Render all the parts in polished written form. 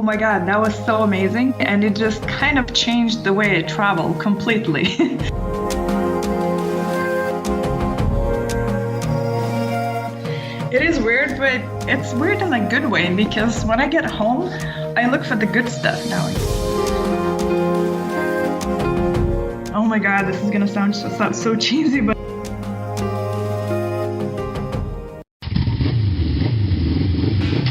my God, that was so amazing. And it just kind of changed the way I travel completely. It is weird, but it's weird in a good way, because when I get home, I look for the good stuff now. Oh my God, this is gonna sound so cheesy, but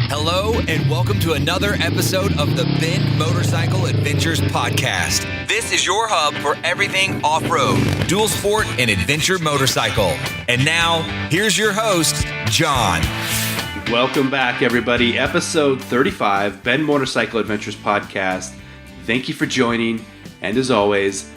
hello and welcome to another episode of the Ben Motorcycle Adventures Podcast. This is your hub for everything off-road, dual sport, and adventure motorcycle. And now, here's your host, John. Welcome back, everybody. Episode 35, Ben Motorcycle Adventures Podcast. Thank you for joining, and as always,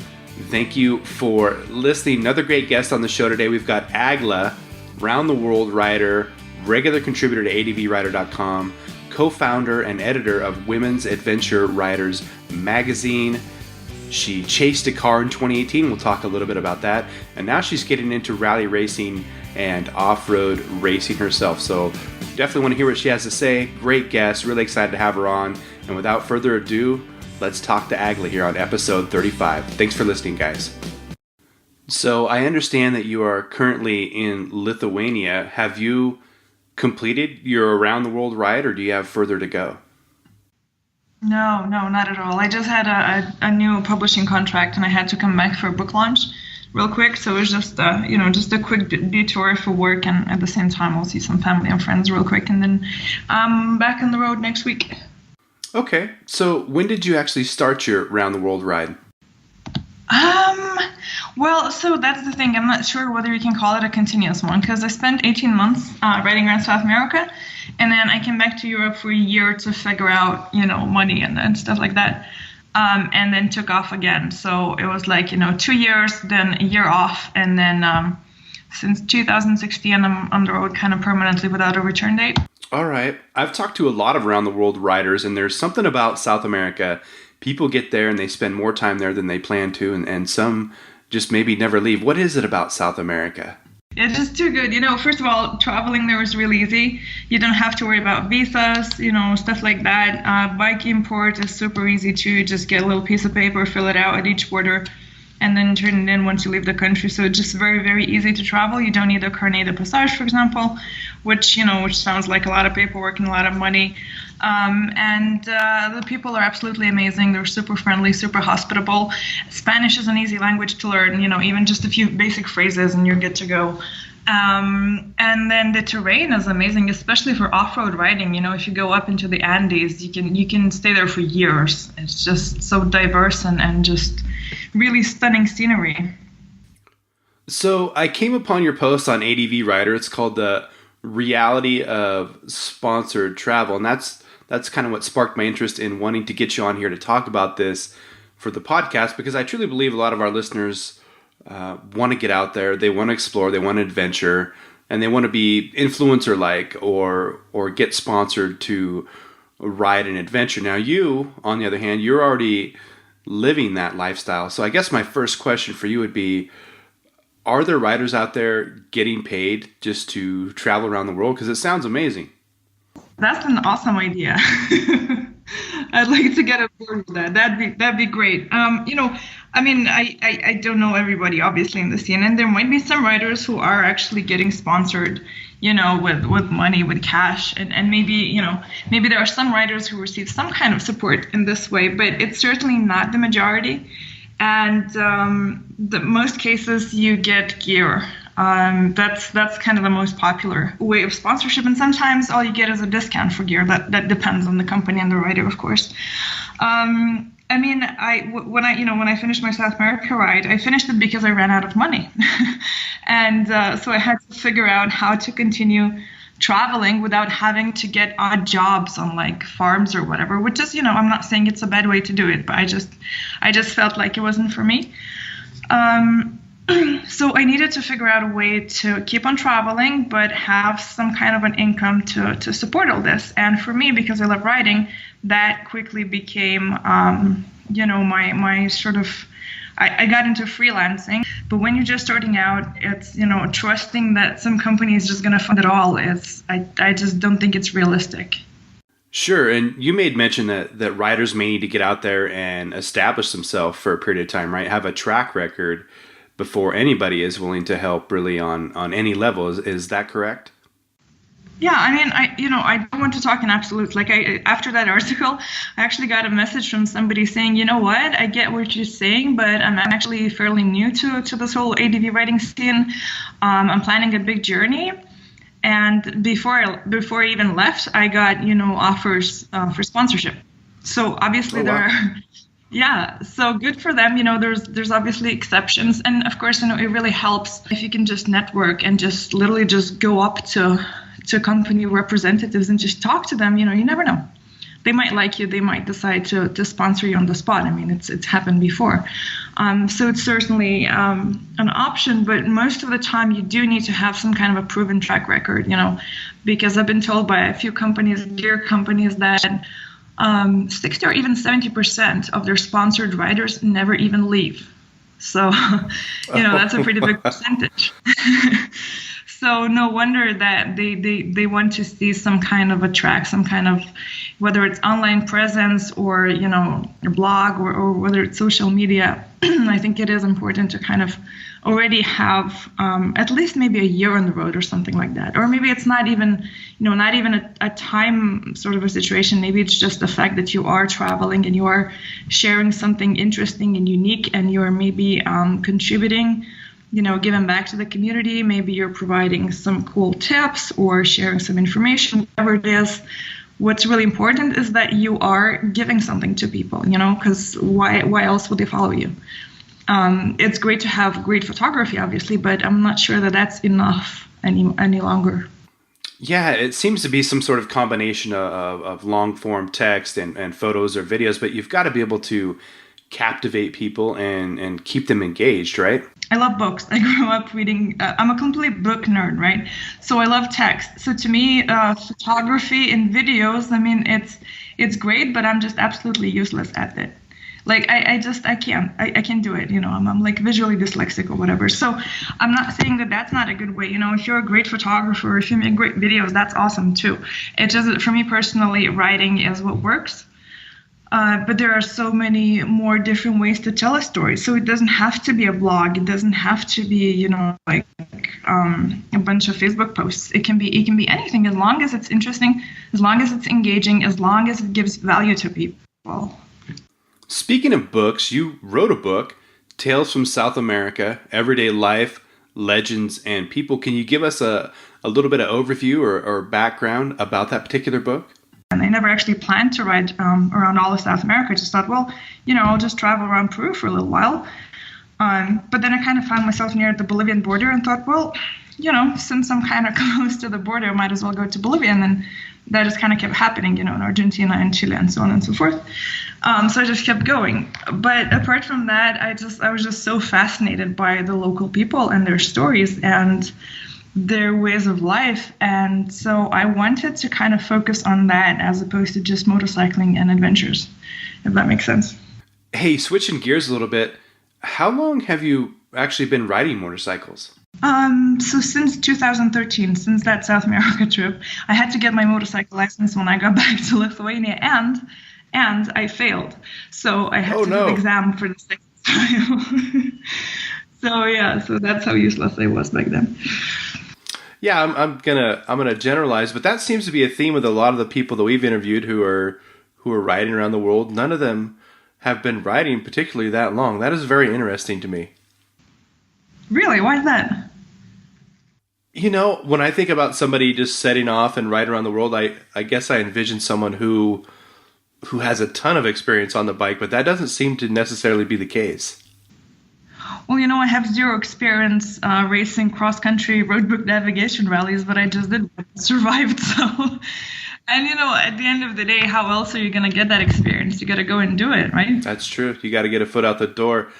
thank you for listening. Another great guest on the show today. We've got Egle, round-the-world rider, regular contributor to advrider.com, co-founder and editor of Women's Adventure Riders magazine. She chased Dakar in 2018. We'll talk a little bit about that. And now she's getting into rally racing and off-road racing herself. So definitely want to hear what she has to say. Great guest. Really excited to have her on. And without further ado, let's talk to Egle here on episode 35. Thanks for listening, guys. So I understand that you are currently in Lithuania. Have you completed your around-the-world ride, or do you have further to go? No, not at all. I just had a new publishing contract, and I had to come back for a book launch real quick. So it was just a quick detour for work, and at the same time I'll see some family and friends real quick, and then I'm back on the road next week. Okay. So when did you actually start your around-the-world ride? Well, so that's the thing. I'm not sure whether you can call it a continuous one, because I spent 18 months riding around South America, and then I came back to Europe for a year to figure out, money and stuff like that, and then took off again. So it was like, 2 years, then a year off, and then since 2016, I'm on the road kind of permanently without a return date. All right. I've talked to a lot of around-the-world riders, and there's something about South America. People get there and they spend more time there than they plan to, and some just maybe never leave. What is it about South America? It's just too good. First of all, traveling there was really easy. You don't have to worry about visas, stuff like that. Bike import is super easy too. Just get a little piece of paper, fill it out at each border, and then turn it in once you leave the country. So it's just very, very easy to travel. You don't need a carnet de passage, for example, which sounds like a lot of paperwork and a lot of money. And the people are absolutely amazing. They're super friendly, super hospitable. Spanish is an easy language to learn, even just a few basic phrases and you're good to go. And then the terrain is amazing, especially for off-road riding. If you go up into the Andes, you can stay there for years. It's just so diverse and just really stunning scenery. So I came upon your post on ADV Rider. It's called The Reality of Sponsored Travel, and that's kind of what sparked my interest in wanting to get you on here to talk about this for the podcast, because I truly believe a lot of our listeners want to get out there, they want to explore, they want to adventure, and they want to be influencer-like or get sponsored to ride an adventure. Now you, on the other hand, you're already living that lifestyle. So I guess my first question for you would be, are there riders out there getting paid just to travel around the world? Because it sounds amazing. That's an awesome idea. I'd like to get on board with that. That'd be great. I don't know everybody obviously in the scene, and there might be some riders who are actually getting sponsored, with money, with cash, and maybe there are some riders who receive some kind of support in this way, but it's certainly not the majority. And the most cases you get gear. That's kind of the most popular way of sponsorship, and sometimes all you get is a discount for gear. That depends on the company and the rider, of course. When I finished my South America ride, I finished it because I ran out of money, and so I had to figure out how to continue traveling without having to get odd jobs on like farms or whatever. Which is, I'm not saying it's a bad way to do it, but I just felt like it wasn't for me. So I needed to figure out a way to keep on traveling, but have some kind of an income to support all this. And for me, because I love riding, that quickly became, my sort of, I got into freelancing. But when you're just starting out, it's, trusting that some company is just going to fund it all. I just don't think it's realistic. Sure, and you made mention that riders may need to get out there and establish themselves for a period of time, right? Have a track record before anybody is willing to help really on any level. Is that correct? Yeah, I mean, I don't want to talk in absolutes. Like, after that article, I actually got a message from somebody saying, you know what, I get what you're saying, but I'm actually fairly new to this whole ADV riding scene. I'm planning a big journey. And before I even left, I got, offers for sponsorship. So obviously there are, yeah, so good for them. There's obviously exceptions. And of course, it really helps if you can just network and just literally just go up to company representatives and just talk to them. You never know. They might like you. They might decide to sponsor you on the spot. I mean, it's happened before. So it's certainly an option, but most of the time you do need to have some kind of a proven track record, because I've been told by a few companies, gear companies, that 60 or even 70% of their sponsored riders never even leave. So, that's a pretty big percentage. So no wonder that they want to see some kind of a track, some kind of, whether it's online presence or, a blog or whether it's social media. I think it is important to kind of already have at least maybe a year on the road or something like that. Or maybe it's not even, a time sort of a situation. Maybe it's just the fact that you are traveling and you are sharing something interesting and unique, and you're maybe contributing, giving back to the community. Maybe you're providing some cool tips or sharing some information, whatever it is. What's really important is that you are giving something to people, because why else would they follow you? It's great to have great photography, obviously, but I'm not sure that that's enough any longer. Yeah, it seems to be some sort of combination of long form text and photos or videos, but you've got to be able to captivate people and keep them engaged, right? I love books. I grew up reading. I'm a complete book nerd, right? So I love text. So to me, photography and videos, I mean, it's great, but I'm just absolutely useless at it. Like I can't do it. I'm like visually dyslexic or whatever. So I'm not saying that that's not a good way. If you're a great photographer, if you make great videos, that's awesome too. It just, for me personally, writing is what works. But there are so many more different ways to tell a story. So it doesn't have to be a blog. It doesn't have to be, a bunch of Facebook posts. It can be anything, as long as it's interesting, as long as it's engaging, as long as it gives value to people. Speaking of books, you wrote a book, Tales from South America, Everyday Life, Legends, and People. Can you give us a little bit of overview or background about that particular book? And I never actually planned to ride around all of South America. I just thought, I'll just travel around Peru for a little while. But then I kind of found myself near the Bolivian border and thought, since I'm kind of close to the border, I might as well go to Bolivia. And then that just kind of kept happening, in Argentina and Chile and so on and so forth. So I just kept going. But apart from that, I was just so fascinated by the local people and their stories and their ways of life. And so I wanted to kind of focus on that as opposed to just motorcycling and adventures, if that makes sense. Hey, switching gears a little bit, how long have you actually been riding motorcycles? So since 2013, since that South America trip, I had to get my motorcycle license when I got back to Lithuania, and I failed. So I had to do the exam for the second time. So that's how useless I was back then. Yeah, I'm gonna generalize, but that seems to be a theme with a lot of the people that we've interviewed who are riding around the world. None of them have been riding particularly that long. That is very interesting to me. Really? Why is that? When I think about somebody just setting off and riding around the world, I guess I envision someone who has a ton of experience on the bike, but that doesn't seem to necessarily be the case. Well, I have zero experience racing cross-country roadbook navigation rallies, but I just did survived. So, and at the end of the day, how else are you going to get that experience? You got to go and do it, right? That's true. You got to get a foot out the door.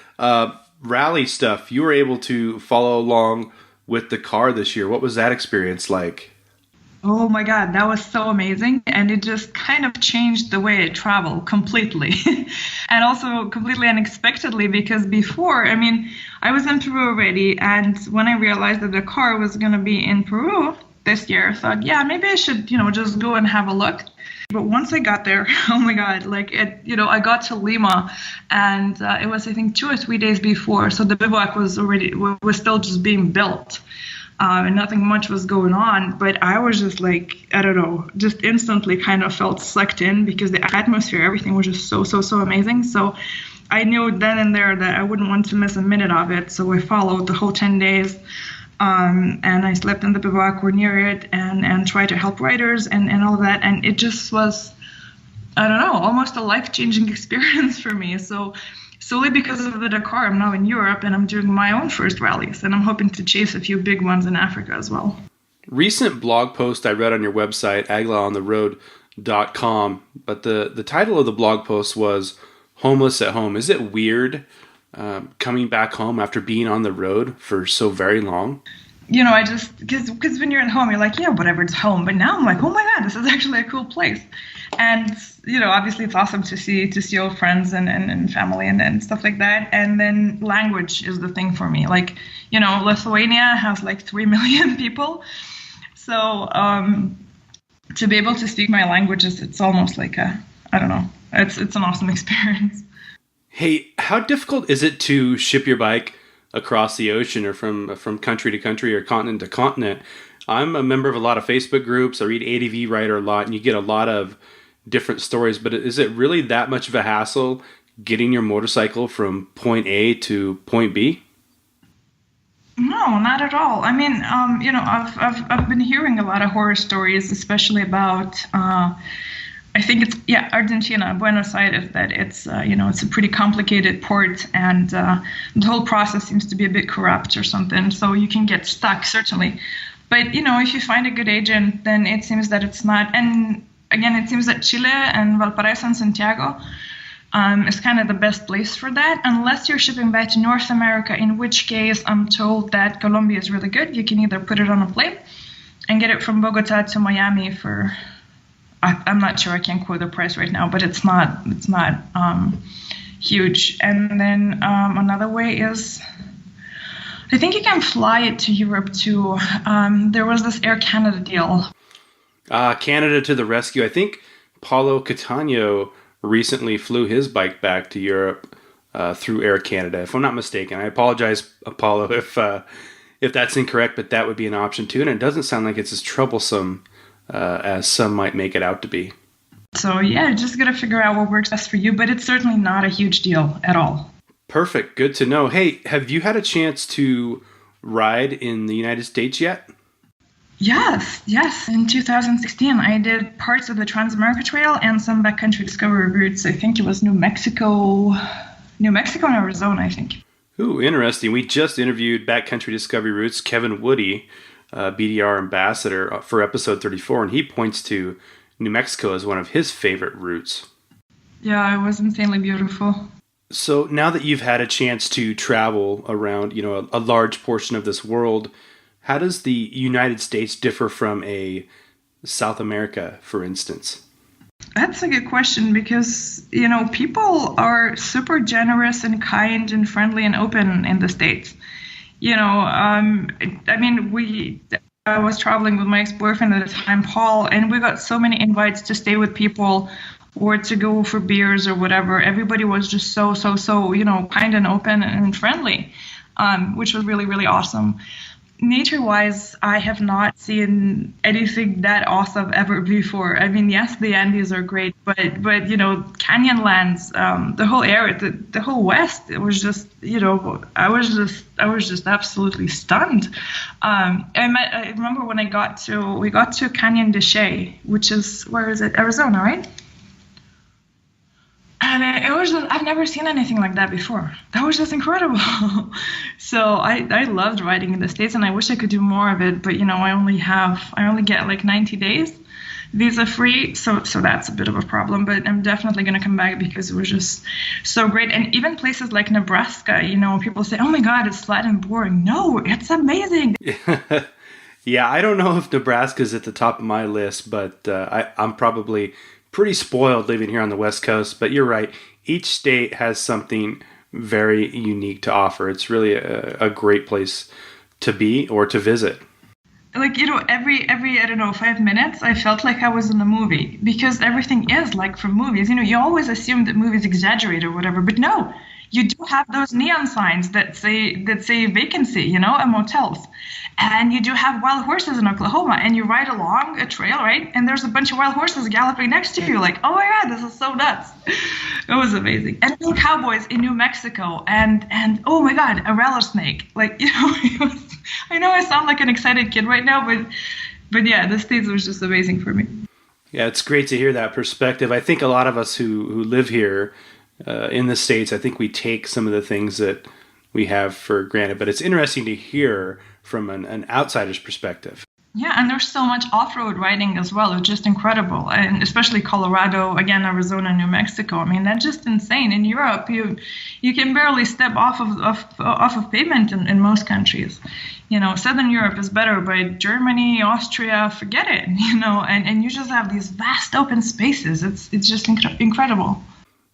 Rally stuff. You were able to follow along with Dakar this year. What was that experience like? Oh my God, that was so amazing. And it just kind of changed the way I travel completely. And also completely unexpectedly, because before, I was in Peru already. And when I realized that Dakar was going to be in Peru this year, I thought, maybe I should, just go and have a look. But once I got there, oh my God, I got to Lima, and it was, I think, 2 or 3 days before. So the bivouac was still just being built, and nothing much was going on. But I was just like, I don't know, just instantly kind of felt sucked in because the atmosphere, everything was just so amazing. So I knew then and there that I wouldn't want to miss a minute of it. So I followed the whole 10 days. And I slept in the bivouac or near it and tried to help writers and all of that. And it just was, I don't know, almost a life-changing experience for me. So solely because of the Dakar, I'm now in Europe and I'm doing my own first rallies. And I'm hoping to chase a few big ones in Africa as well. Recent blog post I read on your website, aglaontheroad.com, but the title of the blog post was Homeless at Home. Is it weird coming back home after being on the road for so very long? I just, because when you're at home, you're like, yeah, whatever, it's home. But now I'm like, oh my God, this is actually a cool place. And, obviously it's awesome to see old friends and family and stuff like that. And then language is the thing for me. Like, Lithuania has like 3 million people. So to be able to speak my languages, it's almost like I don't know, it's an awesome experience. Hey, how difficult is it to ship your bike across the ocean or from country to country or continent to continent? I'm a member of a lot of Facebook groups. I read ADV Writer a lot, and you get a lot of different stories. But is it really that much of a hassle getting your motorcycle from point A to point B? No, not at all. I mean, I've been hearing a lot of horror stories, especially about. I think it's Argentina, Buenos Aires, that it's it's a pretty complicated port, and the whole process seems to be a bit corrupt or something. So you can get stuck, certainly. But if you find a good agent, then it seems that it's not. And again, it seems that Chile and Valparaiso and Santiago is kind of the best place for that, unless you're shipping back to North America, in which case I'm told that Colombia is really good. You can either put it on a plane and get it from Bogota to Miami for. I'm not sure, I can't quote the price right now, but it's not huge. And then another way is, I think you can fly it to Europe too. There was this Air Canada deal. Canada to the rescue. I think Paulo Catano recently flew his bike back to Europe through Air Canada, if I'm not mistaken. I apologize, Paulo, if that's incorrect, but that would be an option too. And it doesn't sound like it's as troublesome as some might make it out to be. So just got to figure out what works best for you, but it's certainly not a huge deal at all. Perfect. Good to know. Hey, have you had a chance to ride in the United States yet? Yes. In 2016, I did parts of the Trans-America Trail and some backcountry discovery routes. I think it was New Mexico and Arizona, I think. Ooh, interesting. We just interviewed backcountry discovery routes Kevin Woody, BDR ambassador, for episode 34, and he points to New Mexico as one of his favorite routes. Yeah, it was insanely beautiful. So now that you've had a chance to travel around, a large portion of this world, how does the United States differ from a South America, for instance? That's a good question because, people are super generous and kind and friendly and open in the States. I was traveling with my ex-boyfriend at the time, Paul, and we got so many invites to stay with people or to go for beers or whatever. Everybody was just so, kind and open and friendly, which was really, really awesome. Nature-wise, I have not seen anything that awesome ever before. I mean, yes, the Andes are great, but Canyonlands, the whole area, the whole West, it was just, I was just absolutely stunned. I remember when we got to Canyon de Chelly, which is, where is it? Arizona, right? And it was just, I've never seen anything like that before. That was just incredible. So I loved riding in the States, and I wish I could do more of it. But I only get like 90 days visa free, so that's a bit of a problem. But I'm definitely gonna come back because it was just so great. And even places like Nebraska, people say, "Oh my God, it's flat and boring." No, it's amazing. Yeah, I don't know if Nebraska's at the top of my list, but I'm probably pretty spoiled living here on the West Coast, but you're right. Each state has something very unique to offer. It's really a great place to be or to visit. like, every I don't know, 5 minutes, I felt like I was in a movie, because everything is like from movies. You always assume that movies exaggerate or whatever, but no, you do have those neon signs that say vacancy, at motels. And you do have wild horses in Oklahoma, and you ride along a trail, right? And there's a bunch of wild horses galloping next to you. Like, oh my God, this is so nuts. It was amazing. And then cowboys in New Mexico, and oh my God, a rattlesnake. Like, I know I sound like an excited kid right now, but yeah, the States was just amazing for me. Yeah, it's great to hear that perspective. I think a lot of us who live here in the States, I think we take some of the things that we have for granted, but it's interesting to hear from an outsider's perspective. Yeah, and there's so much off-road riding as well. It's just incredible, and especially Colorado, again, Arizona, New Mexico. I mean, that's just insane. In Europe, you can barely step off of pavement in most countries. Southern Europe is better, but Germany, Austria, forget it. And you just have these vast open spaces. It's just incredible.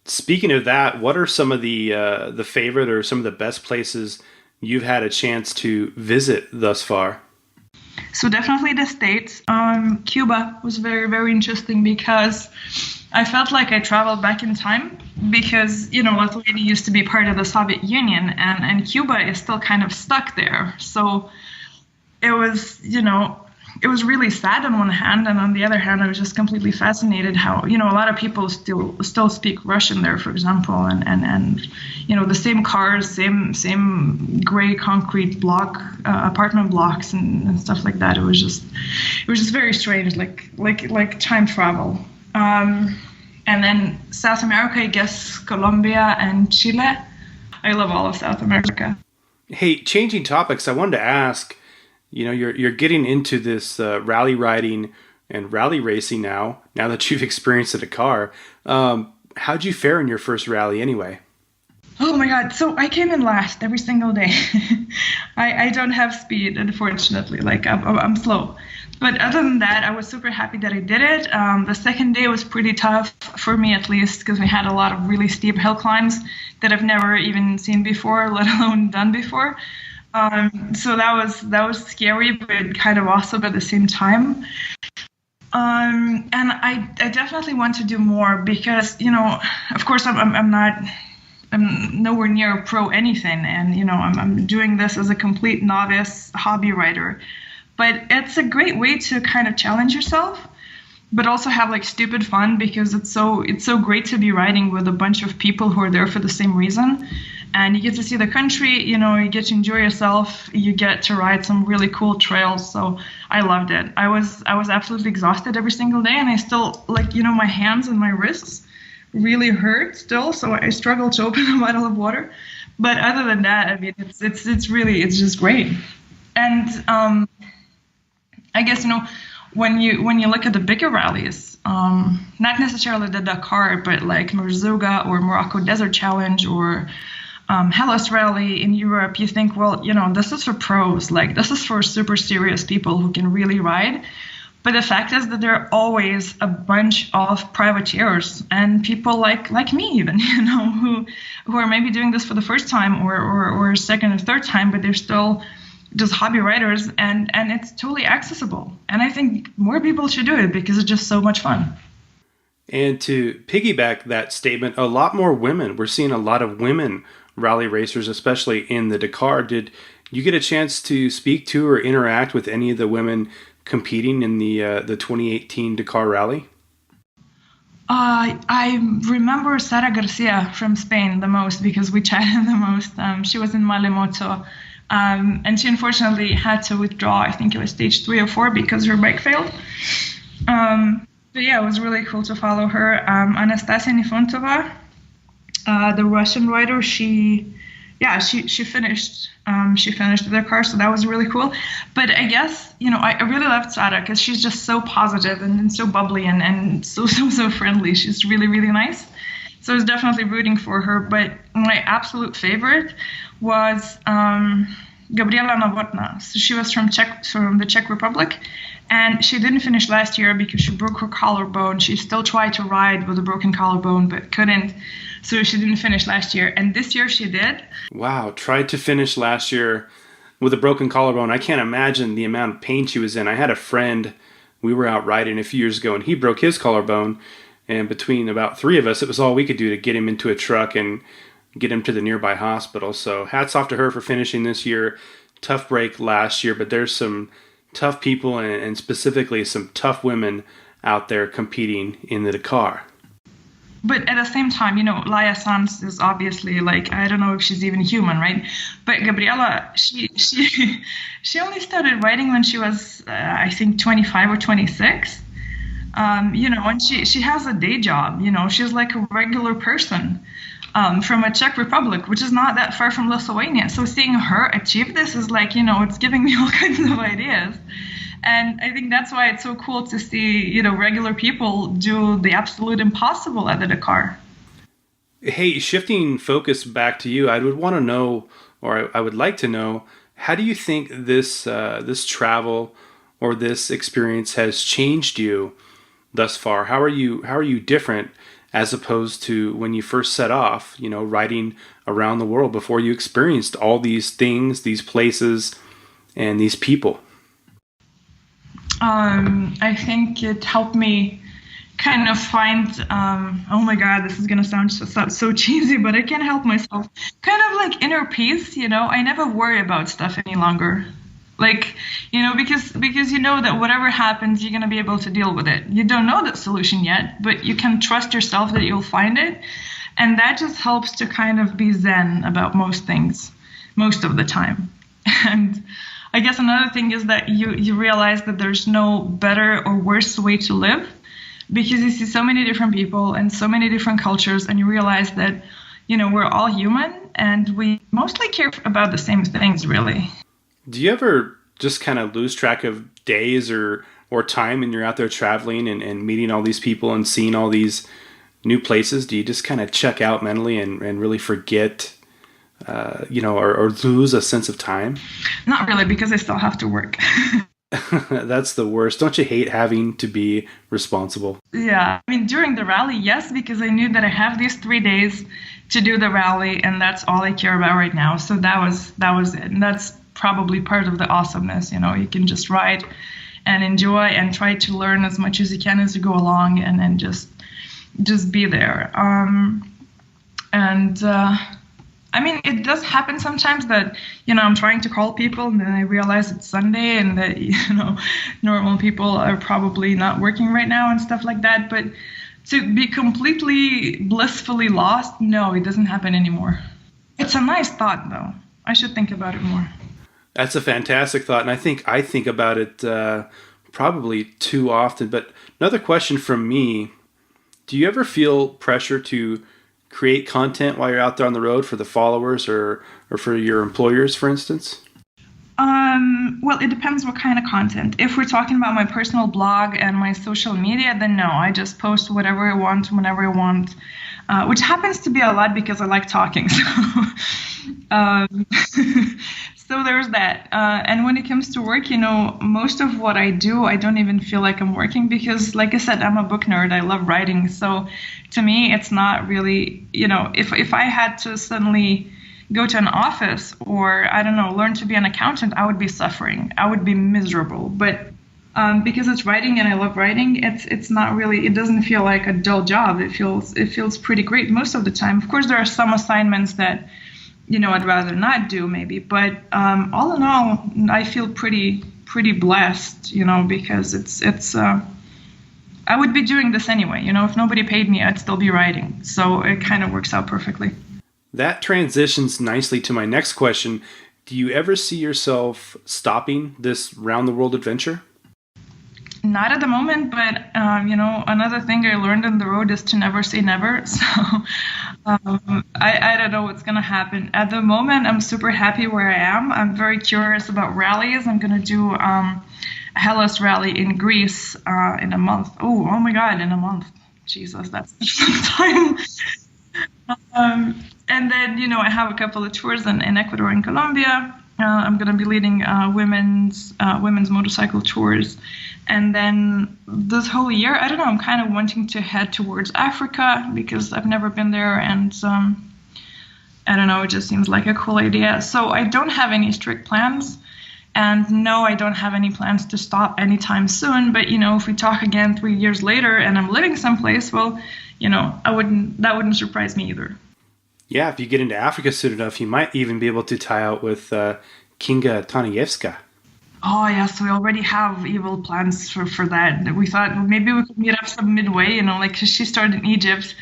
Speaking of that, what are some of the favorite or some of the best places you've had a chance to visit thus far? So definitely the States. Cuba was very, very interesting, because I felt like I traveled back in time, because, Lithuania used to be part of the Soviet Union, and Cuba is still kind of stuck there. So it was, it was really sad on one hand, and on the other hand, I was just completely fascinated how, a lot of people still speak Russian there, for example, and the same cars, same gray concrete block, apartment blocks and stuff like that. It was just very strange, like time travel. And then South America, I guess Colombia and Chile. I love all of South America. Hey, changing topics, I wanted to ask, you're getting into this rally riding and rally racing now that you've experienced a Dakar. How'd you fare in your first rally anyway? Oh my God. So I came in last every single day. I don't have speed, unfortunately. Like, I'm slow. But other than that, I was super happy that I did it. The second day was pretty tough for me, at least, because we had a lot of really steep hill climbs that I've never even seen before, let alone done before. So that was scary, but kind of awesome at the same time. And I definitely want to do more, because, of course, I'm nowhere near pro anything, and I'm doing this as a complete novice hobby rider. But it's a great way to kind of challenge yourself, but also have like stupid fun, because it's so great to be riding with a bunch of people who are there for the same reason. And you get to see the country, you get to enjoy yourself, you get to ride some really cool trails. So I loved it. I was absolutely exhausted every single day, and I still, my hands and my wrists really hurt still. So I struggle to open a bottle of water. But other than that, I mean, it's just great. And I guess, when you look at the bigger rallies, not necessarily the Dakar, but like Merzouga or Morocco Desert Challenge or Hellas Rally in Europe, you think, well, this is for pros. Like, this is for super serious people who can really ride. But the fact is that there are always a bunch of privateers and people like me even, who are maybe doing this for the first time or second or third time, but they're still just hobby riders, and it's totally accessible. And I think more people should do it, because it's just so much fun. And to piggyback that statement, a lot more women. We're seeing a lot of women rally racers, especially in the Dakar. Did you get a chance to speak to or interact with any of the women competing in the 2018 Dakar Rally? I remember Sara Garcia from Spain the most, because we chatted the most. She was in Malimoto. And she unfortunately had to withdraw. I think it was stage 3 or 4 because her bike failed. But yeah, it was really cool to follow her. Anastasia Nifontova, the Russian rider, she finished. She finished their car, so that was really cool. But I guess, I really loved Sara, because she's just so positive and so bubbly and so friendly. She's really, really nice. So I was definitely rooting for her. But my absolute favorite was Gabriela Novotná. So she was from the Czech Republic, and she didn't finish last year because she broke her collarbone. She still tried to ride with a broken collarbone, but couldn't. So she didn't finish last year, and this year she did. Wow, tried to finish last year. with a broken collarbone. I can't imagine the amount of pain she was in. I had a friend, we were out riding a few years ago, and he broke his collarbone. And between about 3 of us, it was all we could do to get him into a truck and get him to the nearby hospital. So hats off to her for finishing this year. Tough break last year, but there's some tough people and specifically some tough women out there competing in the Dakar. But at the same time, Laia Sanz is obviously like, I don't know if she's even human, right? But Gabriela, she only started riding when she was, I think, 25 or 26. And she has a day job. She's like a regular person from a Czech Republic, which is not that far from Lithuania. So seeing her achieve this is like, it's giving me all kinds of ideas. And I think that's why it's so cool to see, regular people do the absolute impossible at the Dakar. Hey, shifting focus back to you, I would want to know, or I would like to know, how do you think this travel or this experience has changed you thus far? How are you different as opposed to when you first set off, riding around the world before you experienced all these things, these places, and these people? I think it helped me kind of find, oh my God, this is going to sound so cheesy, but I can't help myself. Kind of like inner peace, I never worry about stuff any longer. Like, because you know that whatever happens, you're going to be able to deal with it. You don't know the solution yet, but you can trust yourself that you'll find it. And that just helps to kind of be zen about most things, most of the time. And I guess another thing is that you realize that there's no better or worse way to live, because you see so many different people and so many different cultures, and you realize that, we're all human and we mostly care about the same things, really. Do you ever just kind of lose track of days or time when you're out there traveling and meeting all these people and seeing all these new places? Do you just kind of check out mentally and really forget, or lose a sense of time? Not really, because I still have to work. That's the worst. Don't you hate having to be responsible? Yeah. I mean, during the rally, yes, because I knew that I have these 3 days to do the rally, and that's all I care about right now. So that was it. And that's probably part of the awesomeness. You can just ride and enjoy and try to learn as much as you can as you go along, and then just be there. I mean, it does happen sometimes that, I'm trying to call people and then I realize it's Sunday and that, normal people are probably not working right now and stuff like that. But to be completely blissfully lost, no, it doesn't happen anymore. It's a nice thought, though. I should think about it more. That's a fantastic thought. And I think about it probably too often. But another question from me, do you ever feel pressure to create content while you're out there on the road for the followers or for your employers, for instance? Well, it depends what kind of content. If we're talking about my personal blog and my social media, then no, I just post whatever I want, whenever I want, which happens to be a lot because I like talking. So there's that. And when it comes to work, most of what I do, I don't even feel like I'm working because, like I said, I'm a book nerd. I love writing. So to me, it's not really, if I had to suddenly go to an office or, I don't know, learn to be an accountant, I would be suffering. I would be miserable. But because it's writing and I love writing, it's not really, it doesn't feel like a dull job. It feels pretty great most of the time. Of course, there are some assignments that, I'd rather not do maybe, but all in all, I feel pretty blessed, because it's I would be doing this anyway, if nobody paid me, I'd still be writing. So it kind of works out perfectly. That transitions nicely to my next question. Do you ever see yourself stopping this round the world adventure? Not at the moment, but another thing I learned on the road is to never say never. So I don't know what's going to happen. At the moment, I'm super happy where I am. I'm very curious about rallies. I'm going to do a Hellas rally in Greece in a month. Oh my God, in a month. Jesus, that's some time. And then, I have a couple of tours in Ecuador and Colombia. I'm going to be leading women's motorcycle tours. And then this whole year, I don't know, I'm kind of wanting to head towards Africa because I've never been there. And I don't know, it just seems like a cool idea. So I don't have any strict plans. And no, I don't have any plans to stop anytime soon. But, if we talk again 3 years later and I'm living someplace, well, that wouldn't surprise me either. Yeah, if you get into Africa soon enough, you might even be able to tie out with Kinga Tanijewska. Oh, yes, we already have evil plans for that. We thought maybe we could meet up some midway, cause she started in Egypt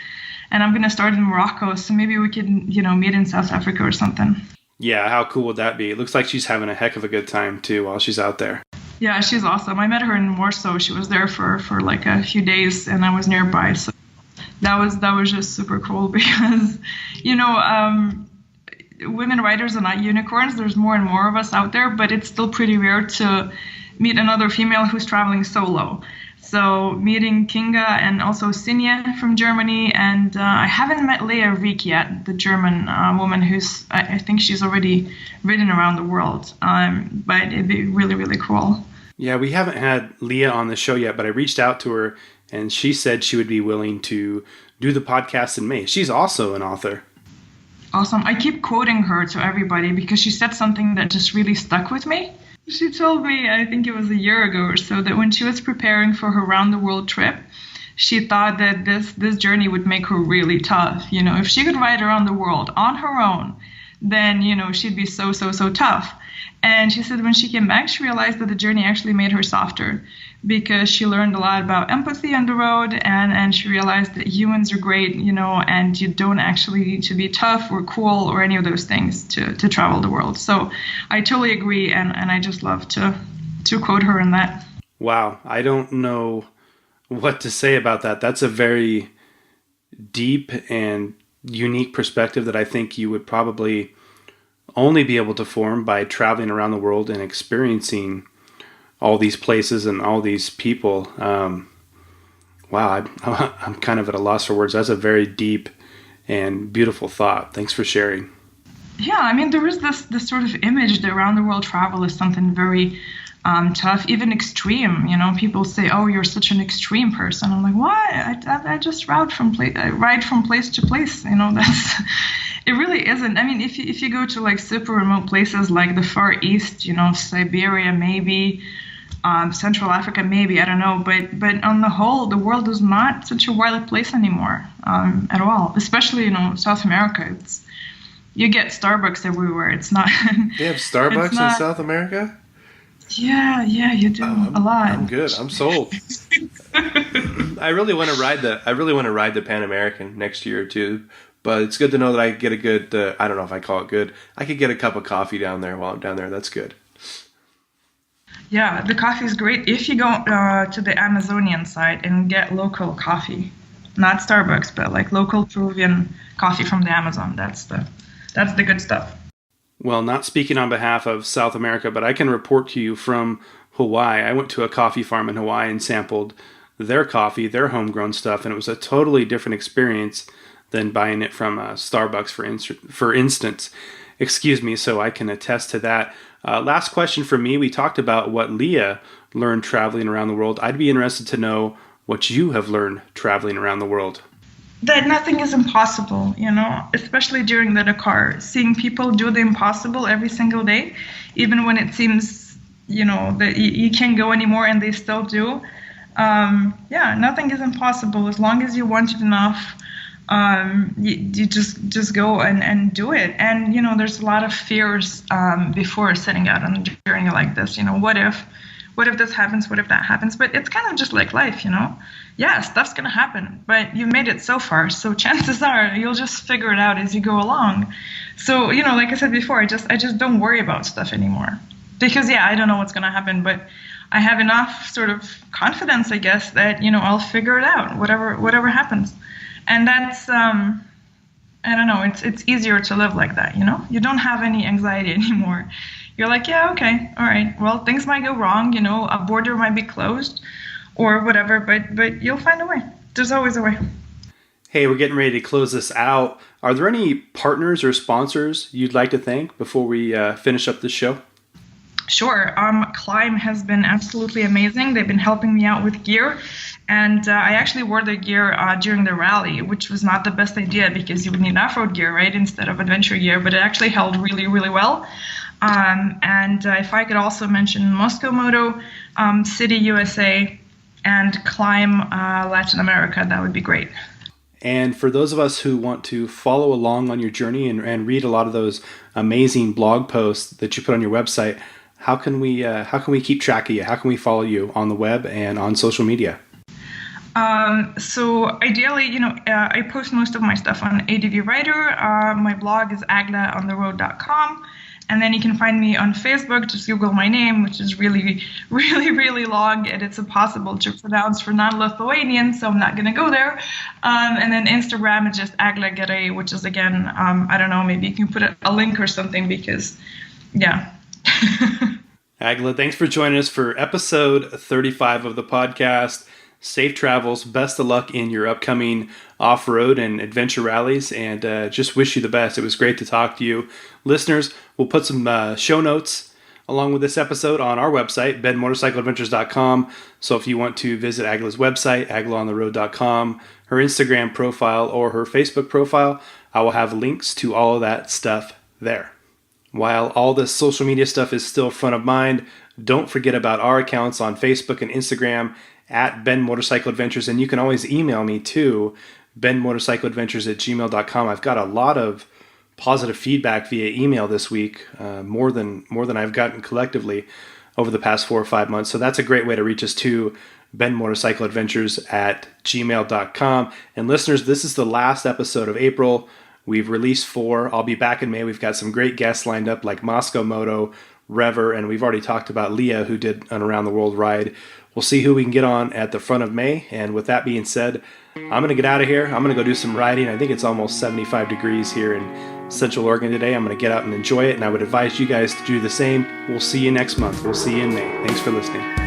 and I'm going to start in Morocco. So maybe we could, meet in South Africa or something. Yeah, how cool would that be? It looks like she's having a heck of a good time, too, while she's out there. Yeah, she's awesome. I met her in Warsaw. She was there for like a few days, and I was nearby. So that was just super cool because, women writers are not unicorns. There's more and more of us out there, but it's still pretty rare to meet another female who's traveling solo. So meeting Kinga and also Sinja from Germany, and I haven't met Lea Rieck yet, the German woman who's, I think she's already ridden around the world, but it'd be really, really cool. Yeah, we haven't had Leah on the show yet, but I reached out to her, and she said she would be willing to do the podcast in May. She's also an author. Awesome. I keep quoting her to everybody because she said something that just really stuck with me. She told me, I think it was a year ago or so, that when she was preparing for her round-the-world trip, she thought that this journey would make her really tough. If she could ride around the world on her own, then, she'd be so tough. And she said when she came back, she realized that the journey actually made her softer because she learned a lot about empathy on the road, and she realized that humans are great, and you don't actually need to be tough or cool or any of those things to travel the world. So I totally agree, and I just love to quote her in that. Wow, I don't know what to say about that. That's a very deep and unique perspective that I think you would probably only be able to form by traveling around the world and experiencing all these places and all these people. Wow, I'm kind of at a loss for words. That's a very deep and beautiful thought. Thanks for sharing. Yeah, there is this sort of image that around the world travel is something very tough, even extreme. People say, "Oh, you're such an extreme person." I'm like, "What? I just ride from place to place." That's it. Really isn't. If you go to like super remote places like the Far East, Siberia maybe, Central Africa maybe, I don't know. But on the whole, the world is not such a wild place anymore at all. Especially South America. You get Starbucks everywhere. It's not. They have Starbucks in South America? Yeah, you do a lot. I'm good. I'm sold. I really want to ride the Pan American next year or two. But it's good to know that I get a good, I don't know if I call it good. I could get a cup of coffee down there while I'm down there. That's good. Yeah, the coffee is great if you go to the Amazonian side and get local coffee. Not Starbucks, but like local Peruvian coffee from the Amazon. That's the good stuff. Well, not speaking on behalf of South America, but I can report to you from Hawaii. I went to a coffee farm in Hawaii and sampled their coffee, their homegrown stuff, and it was a totally different experience than buying it from Starbucks, for instance. Excuse me, so I can attest to that. Last question for me. We talked about what Leah learned traveling around the world. I'd be interested to know what you have learned traveling around the world. That nothing is impossible, especially during the Dakar. Seeing people do the impossible every single day, even when it seems, that you can't go anymore and they still do. Nothing is impossible as long as you want it enough. You just go and do it. And, there's a lot of fears before setting out on a journey like this. What if this happens? What if that happens? But it's kind of just like life, Yeah, stuff's going to happen, but you've made it so far. So chances are you'll just figure it out as you go along. So, like I said before, I just don't worry about stuff anymore because, I don't know what's going to happen, but I have enough sort of confidence, I guess, that, I'll figure it out, whatever happens. And that's, I don't know, it's easier to live like that, You don't have any anxiety anymore. You're like, yeah, okay, all right. Well, things might go wrong, a border might be closed or whatever, but you'll find a way. There's always a way. Hey, we're getting ready to close this out. Are there any partners or sponsors you'd like to thank before we finish up this show? Sure. Climb has been absolutely amazing. They've been helping me out with gear. And I actually wore the gear during the rally, which was not the best idea because you would need off-road gear, right, instead of adventure gear, but it actually held really, really well. And if I could also mention Moscow Moto, City USA, and Climb Latin America, that would be great. And for those of us who want to follow along on your journey and read a lot of those amazing blog posts that you put on your website, how can we keep track of you? How can we follow you on the web and on social media? So ideally, I post most of my stuff on ADV Writer. My blog is agleontheroad.com. And then you can find me on Facebook. Just Google my name, which is really, really, really long, and it's impossible to pronounce for non-Lithuanians, so I'm not going to go there. And then Instagram is just Egle Gerulaityte, which is, again, I don't know, maybe you can put a link or something because, yeah. Egle, thanks for joining us for episode 35 of the podcast. Safe travels. Best of luck in your upcoming off-road and adventure rallies, and just wish you the best. It was great to talk to you. Listeners, we'll put some show notes along with this episode on our website, benmotorcycleadventures.com. So if you want to visit Egle's website, agleontheroad.com, her Instagram profile, or her Facebook profile, I will have links to all of that stuff there. While all this social media stuff is still front of mind, don't forget about our accounts on Facebook and Instagram at Ben Motorcycle Adventures, and you can always email me too, benmotorcycleadventures@gmail.com. I've got a lot of positive feedback via email this week, more than I've gotten collectively over the past 4 or 5 months. So that's a great way to reach us too, benmotorcycleadventures@gmail.com. And listeners, this is the last episode of April. We've released 4. I'll be back in May. We've got some great guests lined up like Moscow Moto, Rever, and we've already talked about Leah, who did an Around the World ride. We'll see who we can get on at the front of May. And with that being said, I'm going to get out of here. I'm going to go do some riding. I think it's almost 75 degrees here in Central Oregon today. I'm going to get out and enjoy it, and I would advise you guys to do the same. We'll see you next month. We'll see you in May. Thanks for listening.